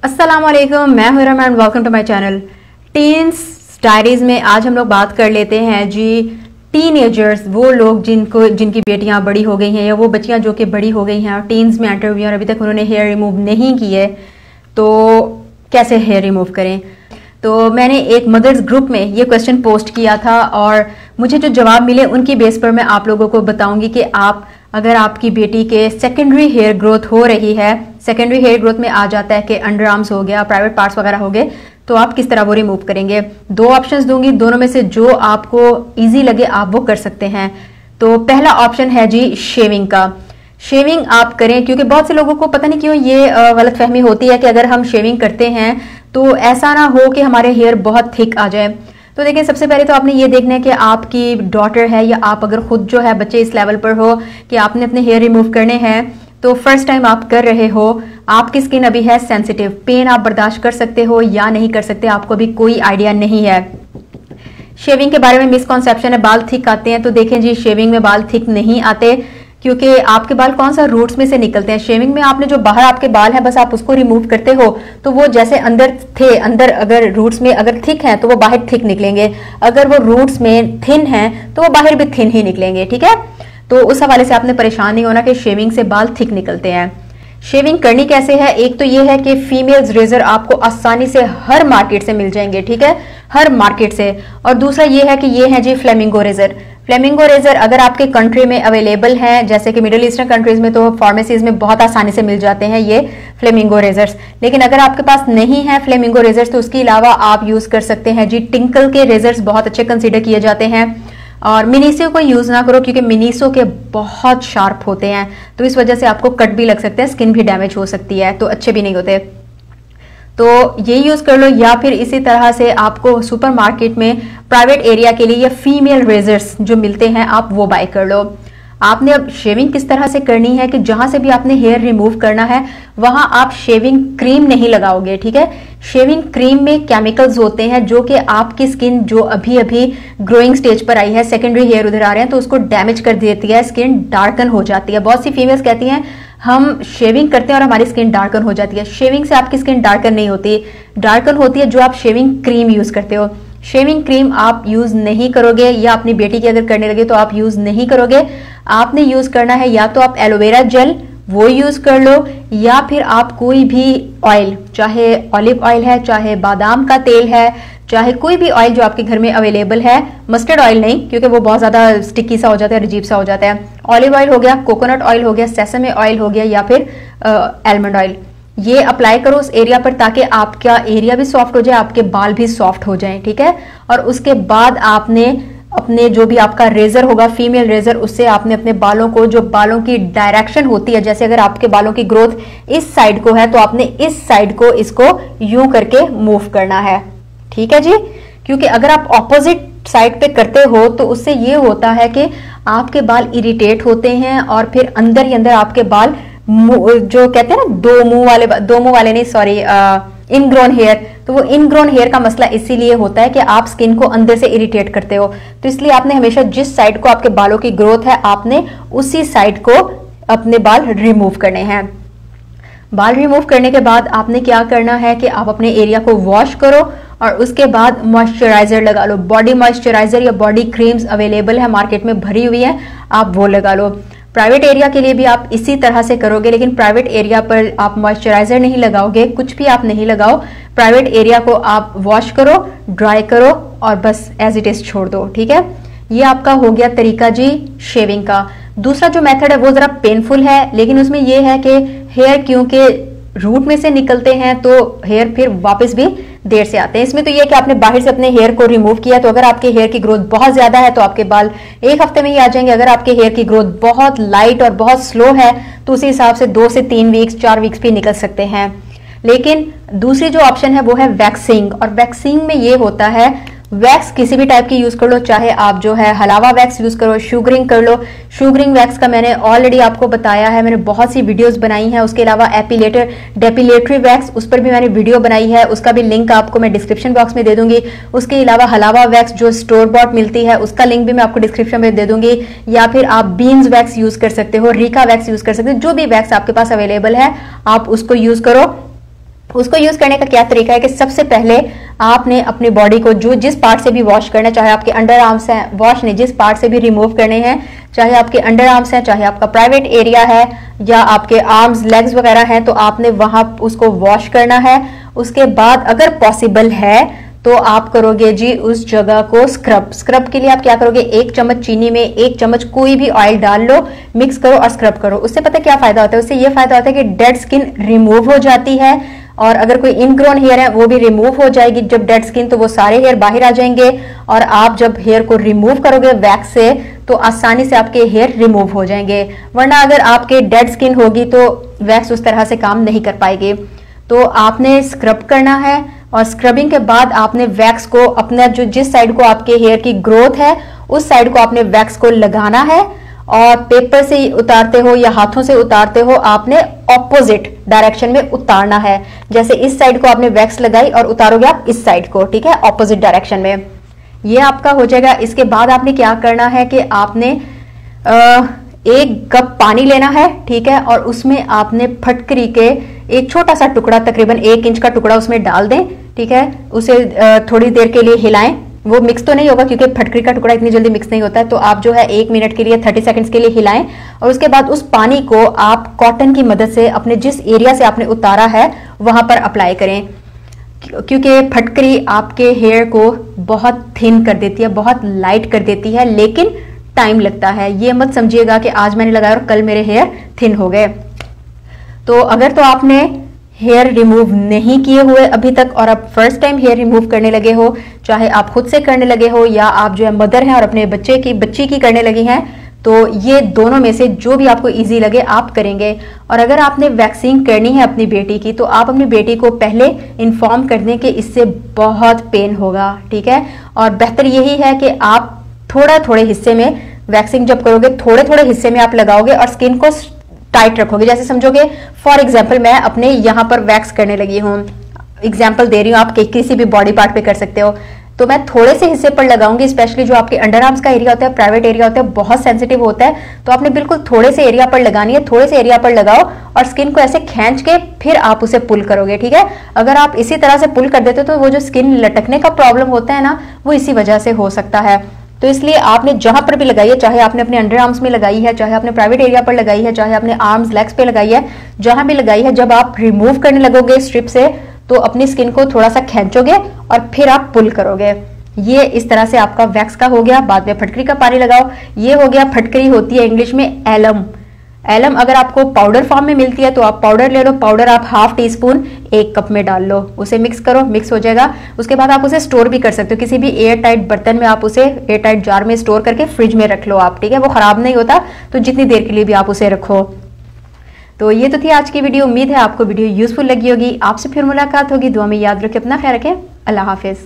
अस्सलाम वालेकुम, मैं हूं Rama and welcome to my channel teens diaries में। आज हम लोग बात कर लेते हैं जी टीनेजर्स, वो लोग जिनकी बेटियां बड़ी हो गई हैं या वो बच्चियां जो कि बड़ी हो गई हैं और टीन्स में एंटर हुई हैं और अभी तक उन्होंने हेयर रिमूव नहीं किए, तो कैसे हेयर रिमूव करें। तो मैंने एक मदर्स ग्रुप में ये क्वेश्चन पोस्ट किया था और मुझे जो जवाब मिले उनकी बेस पर मैं आप लोगों को बताऊंगी कि आप अगर आपकी बेटी के सेकेंडरी हेयर ग्रोथ हो रही है, सेकेंडरी हेयर ग्रोथ में आ जाता है कि अंडर आर्म्स हो गया, प्राइवेट पार्ट्स वगैरह हो गए, तो आप किस तरह वो रिमूव करेंगे। दो ऑप्शंस दूंगी, दोनों में से जो आपको इजी लगे आप वो कर सकते हैं। तो पहला ऑप्शन है जी शेविंग का। शेविंग आप करें, क्योंकि बहुत से लोगों को पता नहीं क्यों ये गलतफहमी होती है कि अगर हम शेविंग करते हैं तो ऐसा ना हो कि हमारे हेयर बहुत थिक आ जाए। तो देखिए, सबसे पहले तो आपने ये देखना है कि आपकी डॉटर है या आप अगर खुद जो है बच्चे इस लेवल पर हो कि आपने अपने हेयर रिमूव करने हैं, तो फर्स्ट टाइम आप कर रहे हो, आपकी स्किन अभी है सेंसिटिव, पेन आप बर्दाश्त कर सकते हो या नहीं कर सकते आपको अभी कोई आइडिया नहीं है। शेविंग के बारे में मिसकॉन्सेप्शन है, बाल थिक आते हैं, तो देखें जी शेविंग में बाल थिक नहीं आते, क्योंकि आपके बाल कौन सा रूट्स में से निकलते हैं। शेविंग में आपने जो बाहर आपके बाल है बस आप उसको रिमूव करते हो, तो वो जैसे अंदर थे, अंदर अगर रूट्स में अगर थिक है तो वो बाहर थिक निकलेंगे, अगर वो रूट्स में थिन है तो वो बाहर भी थिन ही निकलेंगे। ठीक है, तो उस हवाले से आपने परेशान नहीं होना कि शेविंग से बाल थिक निकलते हैं। शेविंग करनी कैसे है, एक तो ये है कि फीमेल्स रेजर आपको आसानी से हर मार्केट से मिल जाएंगे, ठीक है, हर मार्केट से। और दूसरा ये है कि ये है जी फ्लेमिंगो रेजर। फ्लेमिंगो रेजर अगर आपके कंट्री में अवेलेबल है, जैसे कि मिडिल ईस्टर्न कंट्रीज में, तो फार्मेसीज में बहुत आसानी से मिल जाते हैं ये फ्लेमिंगो रेजर्स। लेकिन अगर आपके पास नहीं है फ्लेमिंगो रेजर्स तो उसके अलावा आप यूज कर सकते हैं जी टिंकल के रेजर्स, बहुत अच्छे कंसीडर किए जाते हैं। और मिनीसो को यूज ना करो, क्योंकि मिनीसो के बहुत शार्प होते हैं, तो इस वजह से आपको कट भी लग सकते हैं, स्किन भी डैमेज हो सकती है, तो अच्छे भी नहीं होते। तो ये यूज कर लो, या फिर इसी तरह से आपको सुपरमार्केट में प्राइवेट एरिया के लिए या फीमेल रेजर्स जो मिलते हैं आप वो बाय कर लो। आपने अब शेविंग किस तरह से करनी है कि जहां से भी आपने हेयर रिमूव करना है वहां आप शेविंग क्रीम नहीं लगाओगे, ठीक है। शेविंग क्रीम में केमिकल्स होते हैं जो कि आपकी स्किन जो अभी अभी ग्रोइंग स्टेज पर आई है, सेकेंडरी हेयर उधर आ रहे हैं, तो उसको डैमेज कर देती है, स्किन डार्कन हो जाती है। बहुत सी फीमेल्स कहती हैं हम शेविंग करते हैं और हमारी स्किन डार्कन हो जाती है। शेविंग से आपकी स्किन डार्कन नहीं होती, डार्कन होती है जो आप शेविंग क्रीम यूज करते हो। शेविंग क्रीम आप यूज नहीं करोगे, या अपनी बेटी की अगर करने लगे तो आप यूज नहीं करोगे। आपने यूज करना है या तो आप एलोवेरा जेल वो यूज कर लो, या फिर आप कोई भी ऑयल, चाहे ऑलिव ऑयल है, चाहे बादाम का तेल है, चाहे कोई भी ऑयल जो आपके घर में अवेलेबल है। मस्टर्ड ऑयल नहीं, क्योंकि वो बहुत ज्यादा स्टिकी सा हो जाता है, अजीब सा हो जाता है। ऑलिव ऑयल हो गया, कोकोनट ऑयल हो गया, सेसमे ऑयल हो गया, या फिर आलमंड ऑयल, ये अप्लाई करो उस एरिया पर ताकि आपका एरिया भी सॉफ्ट हो जाए, आपके बाल भी सॉफ्ट हो जाएं, ठीक है। और उसके बाद आपने अपने जो भी आपका रेजर होगा, फीमेल रेजर, उससे आपने अपने बालों को, जो बालों की डायरेक्शन होती है, जैसे अगर आपके बालों की ग्रोथ इस साइड को है तो आपने इस साइड को इसको यूं करके मूव करना है, ठीक है जी। क्योंकि अगर आप ऑपोजिट साइड पे करते हो तो उससे ये होता है कि आपके बाल इरिटेट होते हैं और फिर अंदर ही अंदर आपके बाल जो कहते हैं ना दो मुंह वाले नहीं, सॉरी, इनग्रोन हेयर, तो वो इनग्रोन हेयर का मसला इसीलिए होता है कि आप स्किन को अंदर से इरिटेट करते हो। तो इसलिए आपने हमेशा जिस साइड को आपके बालों की ग्रोथ है आपने उसी साइड को अपने बाल रिमूव करने हैं। बाल रिमूव करने के बाद आपने क्या करना है कि आप अपने एरिया को वॉश करो और उसके बाद मॉइस्चराइजर लगा लो। बॉडी मॉइस्चराइजर या बॉडी क्रीम्स अवेलेबल है मार्केट में, भरी हुई है, आप वो लगा लो। प्राइवेट एरिया के लिए भी आप इसी तरह से करोगे, लेकिन प्राइवेट एरिया पर आप मॉइस्चराइजर नहीं लगाओगे, कुछ भी आप नहीं लगाओ। प्राइवेट एरिया को आप वॉश करो, ड्राई करो और बस एज इट इज छोड़ दो, ठीक है। ये आपका हो गया तरीका जी शेविंग का। दूसरा जो मेथड है वो जरा पेनफुल है, लेकिन उसमें यह है कि हेयर क्योंकि रूट में से निकलते हैं तो हेयर फिर वापस भी देर से आते हैं। इसमें तो ये कि आपने बाहर से अपने हेयर को रिमूव किया, तो अगर आपके हेयर की ग्रोथ बहुत ज्यादा है तो आपके बाल एक हफ्ते में ही आ जाएंगे। अगर आपके हेयर की ग्रोथ बहुत लाइट और बहुत स्लो है तो उसी हिसाब से 2 से 3 वीक्स 4 वीक्स भी निकल सकते हैं। लेकिन दूसरी जो ऑप्शन है वो है वैक्सिंग, और वैक्सिंग में ये होता है वैक्स किसी भी टाइप की यूज कर लो, चाहे आप जो है हलावा वैक्स यूज करो, शुगरिंग कर लो। शुगरिंग वैक्स का मैंने ऑलरेडी आपको बताया है, मैंने बहुत सी वीडियोस बनाई हैं। उसके अलावा डेपिलेटरी वैक्स, उस पर भी मैंने वीडियो बनाई है, उसका भी लिंक आपको मैं डिस्क्रिप्शन बॉक्स में दे दूंगी। उसके अलावा हलावा वैक्स जो स्टोर बॉट मिलती है उसका लिंक भी मैं आपको डिस्क्रिप्शन में दे दूंगी, या फिर आप बीन्स वैक्स यूज कर सकते हो, रीका वैक्स यूज कर सकते हो। जो भी वैक्स आपके पास अवेलेबल है आप उसको यूज करो। उसको यूज करने का क्या तरीका है कि सबसे पहले आपने अपनी बॉडी को जो जिस पार्ट से भी वॉश करना है, चाहे आपके अंडर आर्म्स हैं, वॉश नहीं, जिस पार्ट से भी रिमूव करने हैं, चाहे आपके अंडर आर्म्स हैं, चाहे आपका प्राइवेट एरिया है या आपके आर्म्स लेग्स वगैरह हैं, तो आपने वहां उसको वॉश करना है। उसके बाद अगर पॉसिबल है तो आप करोगे जी उस जगह को स्क्रब के लिए आप क्या करोगे, 1 चम्मच चीनी में 1 चम्मच कोई भी ऑयल डाल लो, मिक्स करो और स्क्रब करो। उससे पता क्या फायदा होता है, उससे ये फायदा होता है कि डेड स्किन रिमूव हो जाती है और अगर कोई इनग्रोन हेयर है वो भी रिमूव हो जाएगी। जब डेड स्किन तो वो सारे हेयर बाहर आ जाएंगे और आप जब हेयर को रिमूव करोगे वैक्स से तो आसानी से आपके हेयर रिमूव हो जाएंगे। वरना अगर आपके डेड स्किन होगी तो वैक्स उस तरह से काम नहीं कर पाएगी। तो आपने स्क्रब करना है और स्क्रबिंग के बाद आपने वैक्स को अपना जो जिस साइड को आपके हेयर की ग्रोथ है उस साइड को आपने वैक्स को लगाना है और पेपर से उतारते हो या हाथों से उतारते हो आपने ऑपोजिट डायरेक्शन में उतारना है। जैसे इस साइड को आपने वैक्स लगाई और उतारोगे आप इस साइड को, ठीक है, ऑपोजिट डायरेक्शन में। ये आपका हो जाएगा। इसके बाद आपने क्या करना है कि आपने 1 कप पानी लेना है, ठीक है, और उसमें आपने फटकरी के एक छोटा सा टुकड़ा, तकरीबन 1 इंच का टुकड़ा उसमें डाल दें, ठीक है। उसे थोड़ी देर के लिए हिलाएं। वो मिक्स तो नहीं होगा क्योंकि फटकरी का टुकड़ा इतनी जल्दी मिक्स नहीं होता है, तो आप जो है 1 मिनट के लिए 30 सेकंड्स के लिए हिलाएं और उसके बाद उस पानी को आप कॉटन की मदद से अपने जिस एरिया से आपने उतारा है वहां पर अप्लाई करें, क्योंकि फटकरी आपके हेयर को बहुत थिन कर देती है, बहुत लाइट कर देती है, लेकिन टाइम लगता है। ये मत समझिएगा कि आज मैंने लगाया और कल मेरे हेयर थिन हो गए। तो अगर तो आपने हेयर रिमूव नहीं किए हुए अभी तक और आप फर्स्ट टाइम हेयर रिमूव करने लगे हो, चाहे आप खुद से करने लगे हो या आप जो है मदर हैं और अपने बच्ची की करने लगी हैं, तो ये दोनों में से जो भी आपको इजी लगे आप करेंगे। और अगर आपने वैक्सीन करनी है अपनी बेटी की तो आप अपनी बेटी को पहले इन्फॉर्म कर दें कि इससे बहुत पेन होगा, ठीक है। और बेहतर यही है कि आप थोड़े हिस्से में वैक्सिंग जब करोगे थोड़े हिस्से में आप लगाओगे और स्किन को टाइट रखोगे। जैसे समझोगे फॉर एग्जाम्पल मैं अपने यहाँ पर वैक्स करने लगी हूँ, एग्जाम्पल दे रही हूँ, आप किसी भी बॉडी पार्ट पे कर सकते हो, तो मैं थोड़े से हिस्से पर लगाऊंगी। स्पेशली जो आपके अंडर आर्म्स का एरिया होता है, प्राइवेट एरिया होता है, बहुत सेंसिटिव होता है, तो आपने बिल्कुल थोड़े से एरिया पर लगानी है। थोड़े से एरिया पर लगाओ और स्किन को ऐसे खींच के फिर आप उसे पुल करोगे, ठीक है। अगर आप इसी तरह से पुल कर देते हो तो वो जो स्किन लटकने का प्रॉब्लम होता है ना, वो इसी वजह से हो सकता है। तो इसलिए आपने जहां पर भी लगाई है, चाहे आपने अपने अंडर आर्म्स में लगाई है, चाहे आपने प्राइवेट एरिया पर लगाई है, चाहे आपने आर्म्स लेग्स पे लगाई है, जहां भी लगाई है, जब आप रिमूव करने लगोगे स्ट्रिप से तो अपनी स्किन को थोड़ा सा खींचोगे और फिर आप पुल करोगे। ये इस तरह से आपका वैक्स का हो गया। बाद में फटकरी का पानी लगाओ। ये हो गया, फटकरी होती है इंग्लिश में एलम। एलम अगर आपको पाउडर फॉर्म में मिलती है तो आप पाउडर ले लो। पाउडर आप ½ टीस्पून 1 कप में डाल लो, उसे मिक्स करो, मिक्स हो जाएगा। उसके बाद आप उसे स्टोर भी कर सकते हो किसी भी एयर टाइट बर्तन में, आप उसे एयर टाइट जार में स्टोर करके फ्रिज में रख लो आप, ठीक है। वो खराब नहीं होता, तो जितनी देर के लिए भी आप उसे रखो। तो ये तो थी आज की वीडियो। उम्मीद है आपको वीडियो यूजफुल लगी होगी। आपसे फिर मुलाकात होगी। दुआ में याद रखें, अपना ख्याल रखें। अल्लाह हाफिज।